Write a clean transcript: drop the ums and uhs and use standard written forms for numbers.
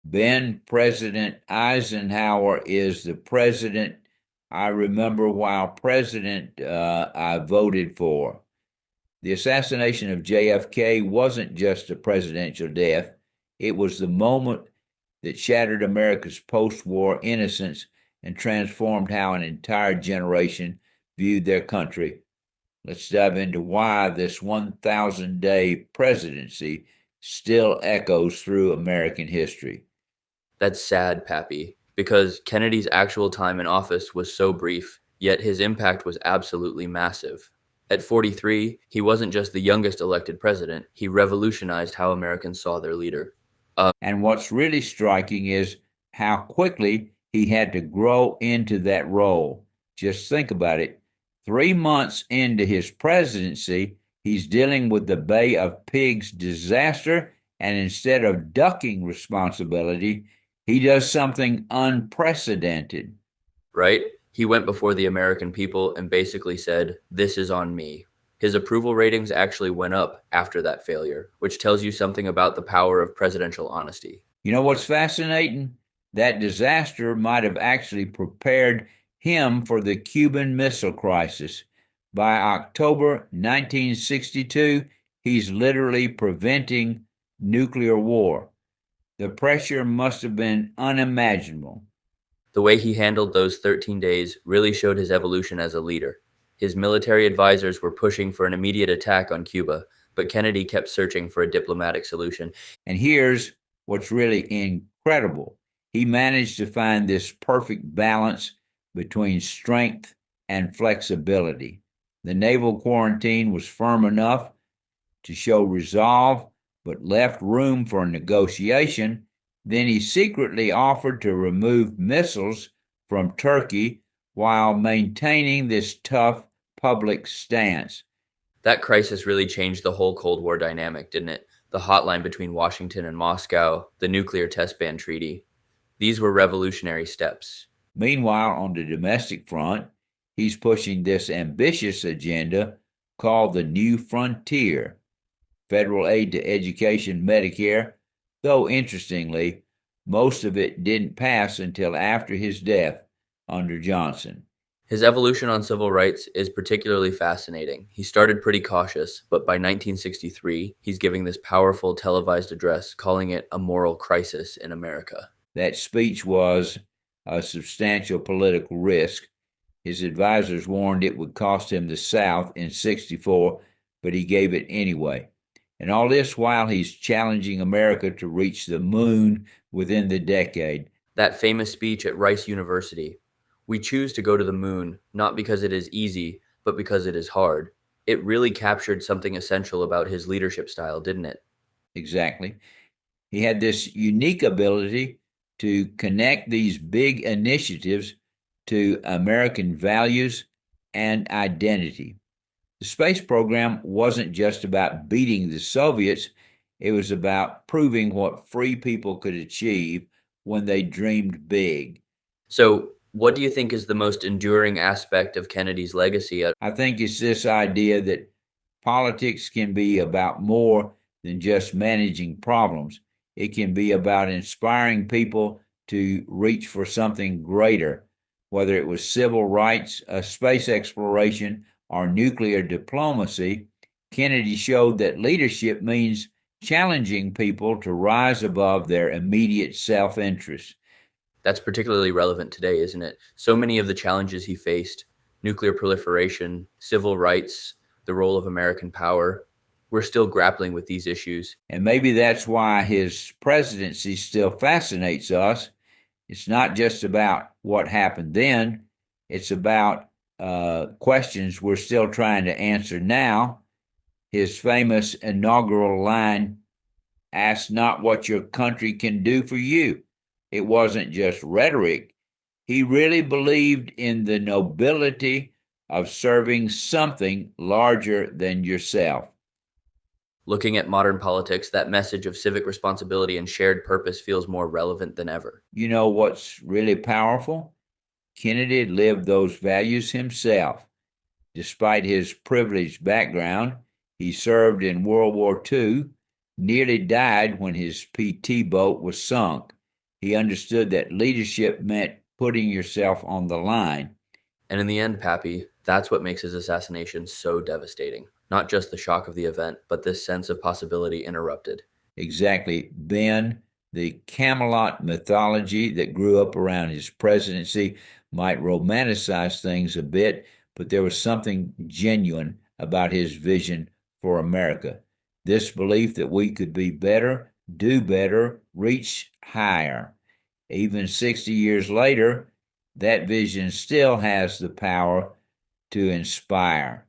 Then President Eisenhower is the president I remember while president I voted for. The assassination of JFK wasn't just a presidential death, it was the moment that shattered America's post war innocence and transformed how an entire generation viewed their country. Let's dive into why this 1,000-day presidency still echoes through American history. That's sad, Pappy, because Kennedy's actual time in office was so brief, yet his impact was absolutely massive. At 43, he wasn't just the youngest elected president, he revolutionized how Americans saw their leader. And what's really striking is how quickly he had to grow into that role. Just think about it. 3 months into his presidency, he's dealing with the Bay of Pigs disaster, and instead of ducking responsibility, he does something unprecedented. Right? He went before the American people and basically said, "This is on me." His approval ratings actually went up after that failure, which tells you something about the power of presidential honesty. You know what's fascinating? That disaster might have actually prepared him for the Cuban Missile Crisis. By October 1962, he's literally preventing nuclear war. The pressure must have been unimaginable. The way he handled those 13 days really showed his evolution as a leader. His military advisors were pushing for an immediate attack on Cuba, but Kennedy kept searching for a diplomatic solution. And here's what's really incredible. He managed to find this perfect balance between strength and flexibility. The naval quarantine was firm enough to show resolve, but left room for negotiation. Then he secretly offered to remove missiles from Turkey while maintaining this tough public stance. That crisis really changed the whole Cold War dynamic, didn't it? The hotline between Washington and Moscow, the nuclear test ban treaty. These were revolutionary steps. Meanwhile, on the domestic front, he's pushing this ambitious agenda called the New Frontier, federal aid to education, Medicare, though interestingly, most of it didn't pass until after his death under Johnson. His evolution on civil rights is particularly fascinating. He started pretty cautious, but by 1963, he's giving this powerful televised address calling it a moral crisis in America. That speech was a substantial political risk. His advisors warned it would cost him the South in 64, but he gave it anyway. And all this while he's challenging America to reach the moon within the decade. That famous speech at Rice University: "We choose to go to the moon, not because it is easy, but because it is hard." It really captured something essential about his leadership style, didn't it? Exactly. He had this unique ability to connect these big initiatives to American values and identity. The space program wasn't just about beating the Soviets, it was about proving what free people could achieve when they dreamed big. So, what do you think is the most enduring aspect of Kennedy's legacy? I think it's this idea that politics can be about more than just managing problems. It can be about inspiring people to reach for something greater, whether it was civil rights, space exploration, or nuclear diplomacy. Kennedy showed that leadership means challenging people to rise above their immediate self interest. That's particularly relevant today, isn't it? So many of the challenges he faced, nuclear proliferation, civil rights, the role of American power, we're still grappling with these issues. And maybe that's why his presidency still fascinates us. It's not just about what happened then, it's about questions we're still trying to answer now. His famous inaugural line, "Ask not what your country can do for you." It wasn't just rhetoric. He really believed in the nobility of serving something larger than yourself. Looking at modern politics, that message of civic responsibility and shared purpose feels more relevant than ever. You know what's really powerful? Kennedy lived those values himself. Despite his privileged background, he served in World War II, nearly died when his PT boat was sunk. He understood that leadership meant putting yourself on the line. And in the end, Pappy, that's what makes his assassination so devastating. Not just the shock of the event, but this sense of possibility interrupted. Exactly. Ben, the Camelot mythology that grew up around his presidency might romanticize things a bit, but there was something genuine about his vision for America. This belief that we could be better, do better, reach higher. Even 60 years later, that vision still has the power to inspire.